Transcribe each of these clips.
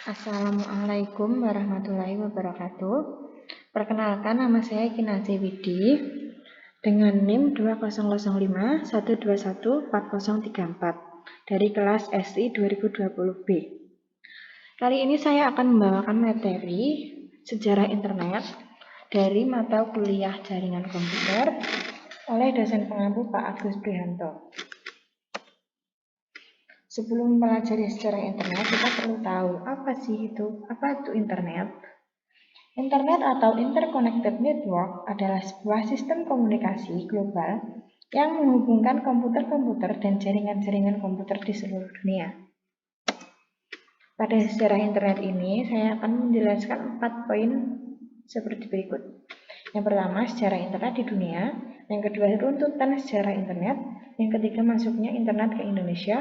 Assalamualaikum warahmatullahi wabarakatuh. Perkenalkan, nama saya Kinazih Widi dengan NIM 2005121404 dari kelas SI 2020B. Kali ini saya akan membawakan materi sejarah internet dari mata kuliah jaringan komputer oleh dosen pengampu Pak Agus Prihanto. Sebelum mempelajari sejarah internet, kita perlu tahu apa itu internet. Internet atau Interconnected Network adalah sebuah sistem komunikasi global yang menghubungkan komputer-komputer dan jaringan-jaringan komputer di seluruh dunia. Pada sejarah internet ini, saya akan menjelaskan 4 poin seperti berikut. Yang pertama, sejarah internet di dunia. Yang kedua, runtutan sejarah internet. Yang ketiga, masuknya internet ke Indonesia.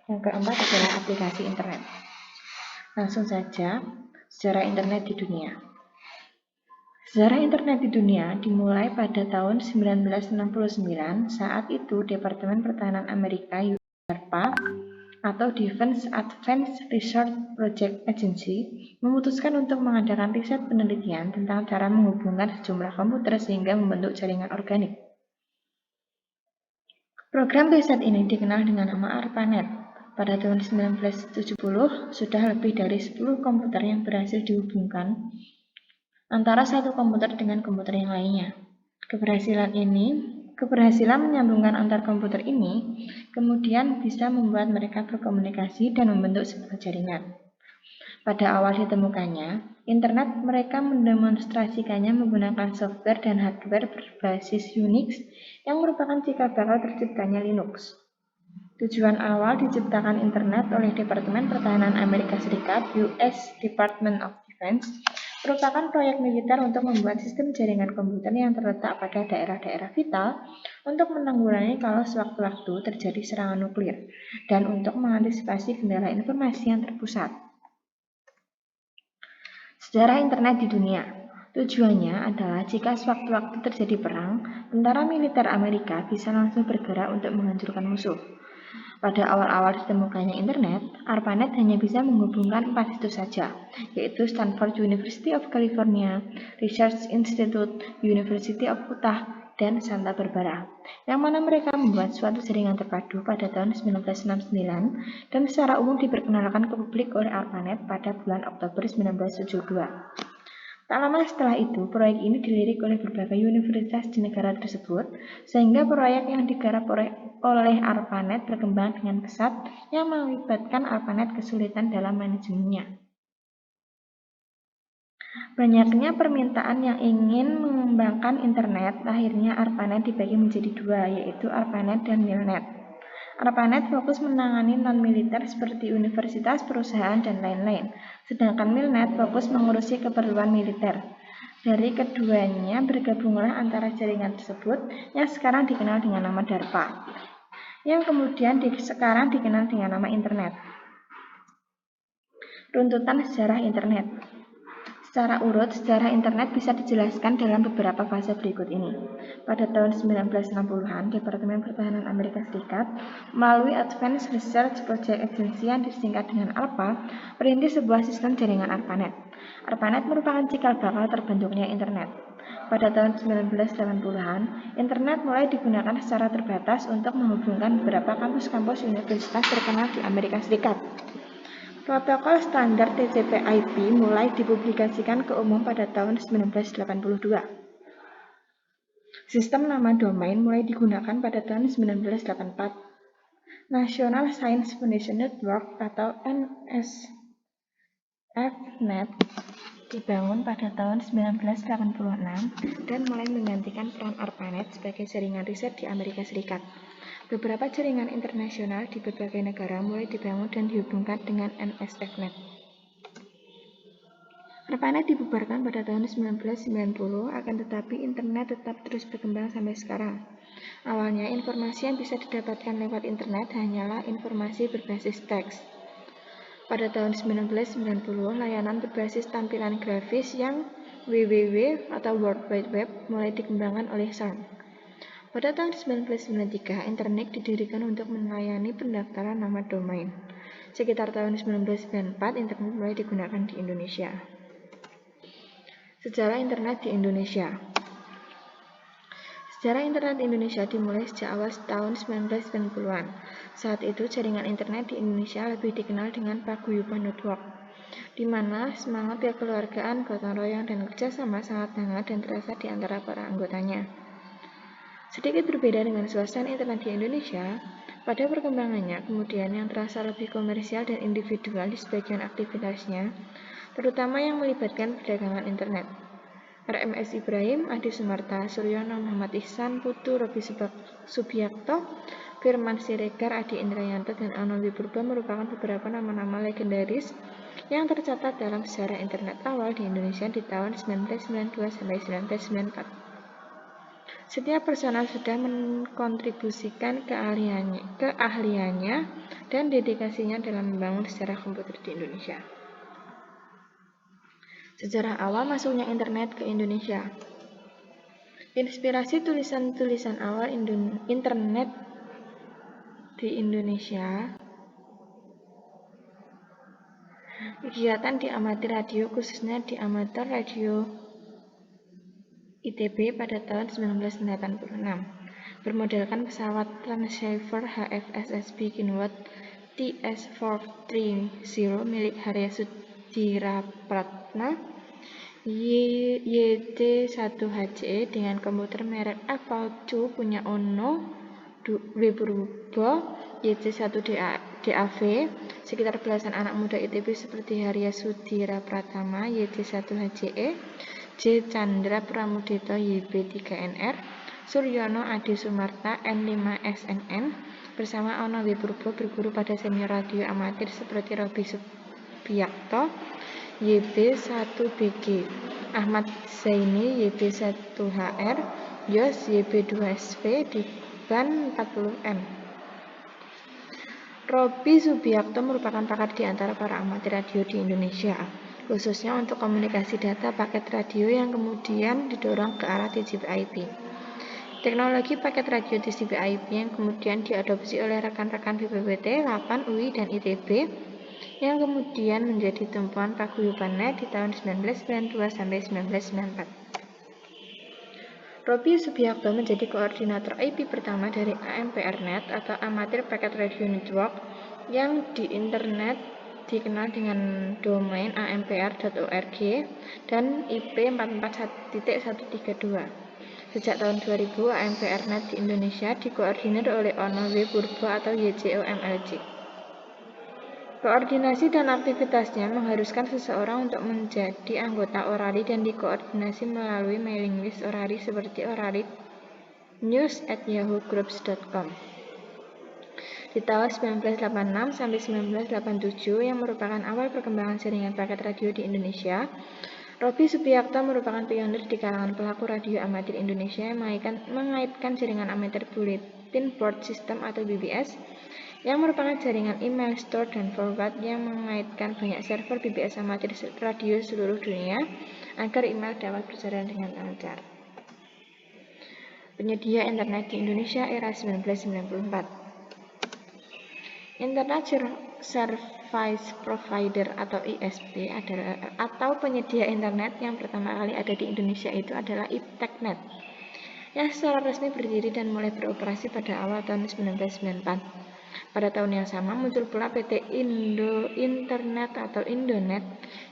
Yang keempat adalah aplikasi internet. Langsung saja, sejarah internet di dunia. Sejarah internet di dunia dimulai pada tahun 1969. Saat itu, Departemen Pertahanan Amerika (DARPA) atau Defense Advanced Research Project Agency memutuskan untuk mengadakan riset penelitian tentang cara menghubungkan sejumlah komputer sehingga membentuk jaringan organik. Program riset ini dikenal dengan nama ARPANET. Pada tahun 1970, sudah lebih dari 10 komputer yang berhasil dihubungkan antara satu komputer dengan komputer yang lainnya. Keberhasilan menyambungkan antar komputer ini kemudian bisa membuat mereka berkomunikasi dan membentuk sebuah jaringan. Pada awal ditemukannya internet, mereka mendemonstrasikannya menggunakan software dan hardware berbasis Unix yang merupakan cikal bakal terciptanya Linux. Tujuan awal diciptakan internet oleh Departemen Pertahanan Amerika Serikat (US Department of Defense) merupakan proyek militer untuk membuat sistem jaringan komputer yang terletak pada daerah-daerah vital untuk menanggulangi kalau sewaktu-waktu terjadi serangan nuklir dan untuk mengantisipasi kendala informasi yang terpusat. Sejarah internet di dunia. Tujuannya adalah jika sewaktu-waktu terjadi perang, tentara militer Amerika bisa langsung bergerak untuk menghancurkan musuh. Pada awal-awal ditemukannya internet, ARPANET hanya bisa menghubungkan 4 situs saja, yaitu Stanford University of California, Research Institute, University of Utah, dan Santa Barbara, yang mana mereka membuat suatu jaringan terpadu pada tahun 1969 dan secara umum diperkenalkan ke publik oleh ARPANET pada bulan Oktober 1972. Tak lama setelah itu, proyek ini dilirik oleh berbagai universitas di negara tersebut, sehingga proyek yang digarap oleh ARPANET berkembang dengan pesat yang mengakibatkan ARPANET kesulitan dalam manajemennya. Banyaknya permintaan yang ingin mengembangkan internet, akhirnya ARPANET dibagi menjadi 2, yaitu ARPANET dan MILNET. ARPANET fokus menangani non-militer seperti universitas, perusahaan, dan lain-lain, sedangkan MILNET fokus mengurusi keperluan militer. Dari keduanya bergabunglah antara jaringan tersebut yang sekarang dikenal dengan nama DARPA, yang kemudian sekarang dikenal dengan nama internet. Runtutan sejarah internet. Secara urut, sejarah internet bisa dijelaskan dalam beberapa fase berikut ini. Pada tahun 1960-an, Departemen Pertahanan Amerika Serikat melalui Advanced Research Project Agency yang disingkat dengan ARPA merintis sebuah sistem jaringan ARPANET. ARPANET merupakan cikal bakal terbentuknya internet. Pada tahun 1980-an, internet mulai digunakan secara terbatas untuk menghubungkan beberapa kampus-kampus universitas terkenal di Amerika Serikat. Protokol standar TCP/IP mulai dipublikasikan ke umum pada tahun 1982. Sistem nama domain mulai digunakan pada tahun 1984. National Science Foundation Network atau NSF-Net dibangun pada tahun 1986 dan mulai menggantikan peran ARPANET sebagai jaringan riset di Amerika Serikat. Beberapa jaringan internasional di berbagai negara mulai dibangun dan dihubungkan dengan NSF-Net. ARPANET dibubarkan pada tahun 1990, akan tetapi internet tetap terus berkembang sampai sekarang. Awalnya, informasi yang bisa didapatkan lewat internet hanyalah informasi berbasis teks. Pada tahun 1990, layanan berbasis tampilan grafis yang WWW atau World Wide Web mulai dikembangkan oleh CERN. Pada tahun 1993, internet didirikan untuk melayani pendaftaran nama domain. Sekitar tahun 1994, internet mulai digunakan di Indonesia. Sejarah internet di Indonesia. Sejarah internet di Indonesia dimulai sejak awal tahun 1990-an. Saat itu, jaringan internet di Indonesia lebih dikenal dengan paguyuban network, di mana semangat kekeluargaan, gotong royong, dan kerjasama sangat hangat dan terasa di antara para anggotanya. Sedikit berbeda dengan suasana internet di Indonesia, pada perkembangannya kemudian yang terasa lebih komersial dan individual di sebagian aktivitasnya, terutama yang melibatkan perdagangan internet. RMS Ibrahim, Adi Sumarta, Suryono, Muhammad Ihsan, Putu, Robi Subiakto, Firman Siregar, Adi Indrayanto, dan Anowi Purba merupakan beberapa nama-nama legendaris yang tercatat dalam sejarah internet awal di Indonesia di tahun 1992 sampai 1994. Setiap personal sudah mengkontribusikan keahliannya dan dedikasinya dalam membangun sejarah komputer di Indonesia. Sejarah awal masuknya internet ke Indonesia. Inspirasi tulisan-tulisan awal internet di Indonesia, kegiatan di amatir radio, khususnya di amatir radio ITB pada tahun 1986, bermodalkan pesawat Transceiver HFSSB Kinwatt TS430 milik Harya Sudirapratna YT1HJE dengan komputer merek Apple II punya Ono Webrubo YT1DAV. Sekitar belasan anak muda ITB seperti Harya Sudirapratama YT1HJE, J. Chandra Pramudito YB3NR, Suryono Adi Sumarta N5SNN bersama Ono Webrubo berguru pada senior radio amatir seperti Robi Subiakto YB1BG, Ahmad Zaini YB1HR, Yos YB2SV di ban 40M. Robi Subiakto merupakan pakar di antara para amatir radio di Indonesia, khususnya untuk komunikasi data paket radio yang kemudian didorong ke arah TCP/IP. Teknologi paket radio TCP/IP yang kemudian diadopsi oleh rekan-rekan BPPT, LAPAN, UI, dan ITB, yang kemudian menjadi tumpuan paguyuban net di tahun 1992 sampai 1994. Robi Subiakto menjadi koordinator IP pertama dari AMPRNet atau Amatir Packet Radio Network yang di internet dikenal dengan domain ampr.org dan IP 441.132. Sejak tahun 2000, AMPRNet di Indonesia dikoordinir oleh Ono W. Purbo atau YJOMLJ. Koordinasi dan aktivitasnya mengharuskan seseorang untuk menjadi anggota Orali dan dikoordinasi melalui mailing list Orali seperti orali@news@yahoo.groups.com. Di tahun 1986 sampai 1987 yang merupakan awal perkembangan jaringan paket radio di Indonesia, Robi Subiakto merupakan pionir di kalangan pelaku radio amatir Indonesia yang mengaitkan jaringan amatir Bulletin Board System atau BBS, yang merupakan jaringan email store dan forward yang mengaitkan banyak server BBS amatir radio seluruh dunia agar email dapat berjalan dengan lancar. Penyedia internet di Indonesia era 1994. Internet Service Provider atau ISP adalah atau penyedia internet yang pertama kali ada di Indonesia itu adalah IPTECnet, yang secara resmi berdiri dan mulai beroperasi pada awal tahun 1994. Pada tahun yang sama muncul pula PT Indo Internet atau Indonet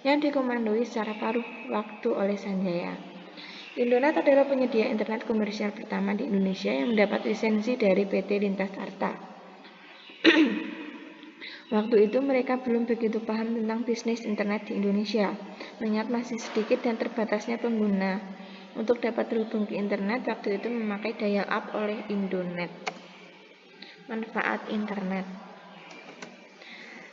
yang dikomandoi secara paruh waktu oleh Sanjaya. Indonet adalah penyedia internet komersial pertama di Indonesia yang mendapat lisensi dari PT Lintas Arta. Waktu itu mereka belum begitu paham tentang bisnis internet di Indonesia, mengingat masih sedikit dan terbatasnya pengguna. Untuk dapat terhubung ke internet waktu itu memakai dial-up oleh Indonet. Manfaat internet.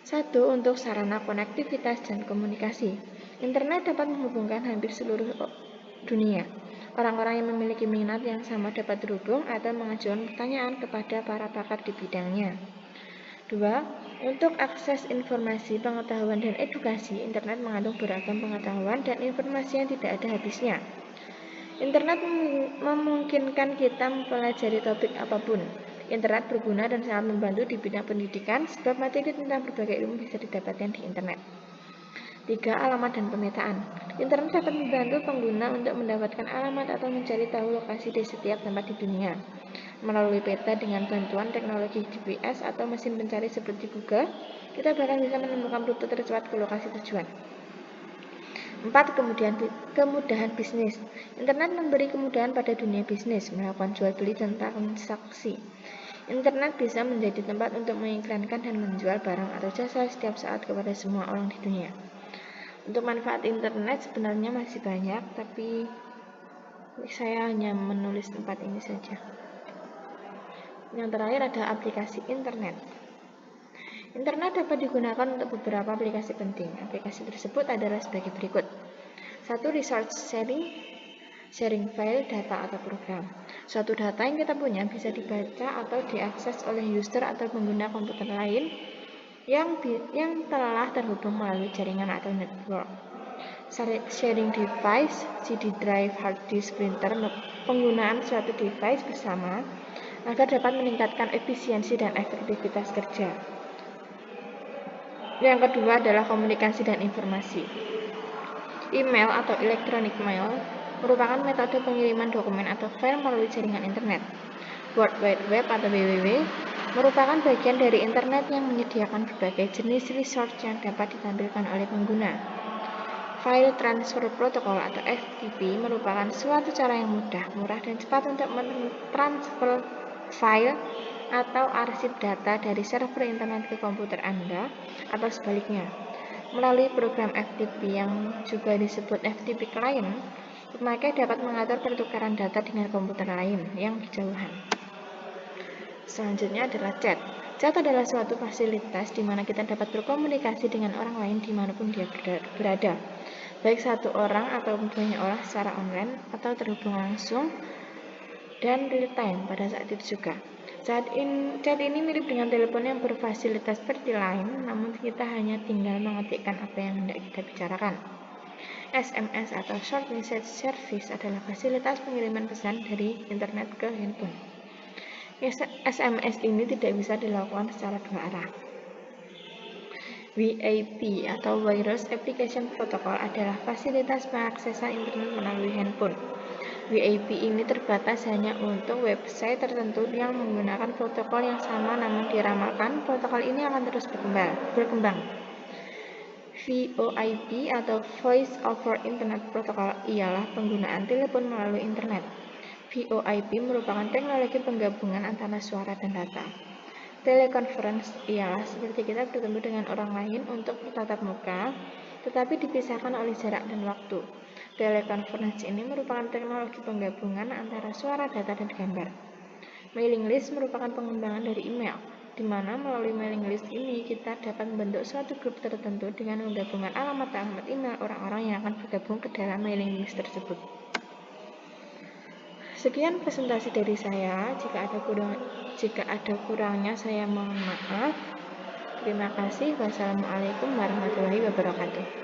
1. Untuk sarana konektivitas dan komunikasi. Internet dapat menghubungkan hampir seluruh dunia. Orang-orang yang memiliki minat yang sama dapat terhubung atau mengajukan pertanyaan kepada para pakar di bidangnya. 2. Untuk akses informasi, pengetahuan, dan edukasi, internet mengandung beragam pengetahuan dan informasi yang tidak ada habisnya. Internet memungkinkan kita mempelajari topik apapun, Internet berguna dan sangat membantu di bidang pendidikan sebab materi tentang berbagai ilmu bisa didapatkan di internet. 3. Alamat dan pemetaan. Internet dapat membantu pengguna untuk mendapatkan alamat atau mencari tahu lokasi di setiap tempat di dunia. Melalui peta dengan bantuan teknologi GPS atau mesin pencari seperti Google, kita bahkan bisa menemukan rute tercepat ke lokasi tujuan. 4. Kemudahan bisnis. Internet memberi kemudahan pada dunia bisnis, melakukan jual beli dan transaksi. Internet bisa menjadi tempat untuk mengiklankan dan menjual barang atau jasa setiap saat kepada semua orang di dunia. Untuk manfaat internet sebenarnya masih banyak, tapi saya hanya menulis 4 ini saja. Yang terakhir ada aplikasi internet. Internet dapat digunakan untuk beberapa aplikasi penting. Aplikasi tersebut adalah sebagai berikut. 1. Resource sharing file, data atau program. Suatu data yang kita punya bisa dibaca atau diakses oleh user atau pengguna komputer lain yang telah terhubung melalui jaringan atau network. Sharing device, CD drive, hard disk, printer, penggunaan suatu device bersama agar dapat meningkatkan efisiensi dan efektivitas kerja. Yang kedua adalah komunikasi dan informasi. Email atau electronic mail merupakan metode pengiriman dokumen atau file melalui jaringan internet. World Wide Web atau WWW merupakan bagian dari internet yang menyediakan berbagai jenis resource yang dapat ditampilkan oleh pengguna. File Transfer Protocol atau FTP merupakan suatu cara yang mudah, murah, dan cepat untuk mentransfer file atau arsip data dari server internet ke komputer Anda atau sebaliknya. Melalui program FTP yang juga disebut FTP Client, pemakai dapat mengatur pertukaran data dengan komputer lain yang berjauhan. Selanjutnya adalah chat. Chat adalah suatu fasilitas di mana kita dapat berkomunikasi dengan orang lain dimanapun dia berada, baik satu orang atau banyak orang secara online atau terhubung langsung dan real time pada saat itu juga. Chat ini mirip dengan telepon yang berfasilitas seperti Line, namun kita hanya tinggal mengetikkan apa yang hendak kita bicarakan. SMS atau Short Message Service adalah fasilitas pengiriman pesan dari internet ke handphone. SMS ini tidak bisa dilakukan secara dua arah. WAP atau Wireless Application Protocol adalah fasilitas pengaksesan internet melalui handphone. WAP ini terbatas hanya untuk website tertentu yang menggunakan protokol yang sama, namun diramalkan protokol ini akan terus berkembang. VoIP atau Voice over Internet Protocol ialah penggunaan telepon melalui internet. VoIP merupakan teknologi penggabungan antara suara dan data. Teleconference ialah seperti kita bertemu dengan orang lain untuk bertatap muka, tetapi dipisahkan oleh jarak dan waktu. Teleconference ini merupakan teknologi penggabungan antara suara, data, dan gambar. Mailing list merupakan pengembangan dari email, di mana melalui mailing list ini kita dapat membentuk suatu grup tertentu dengan menggabungkan alamat email orang-orang yang akan bergabung ke dalam mailing list tersebut. Sekian presentasi dari saya. Jika ada kurangnya saya mohon maaf. Terima kasih. Wassalamualaikum warahmatullahi wabarakatuh.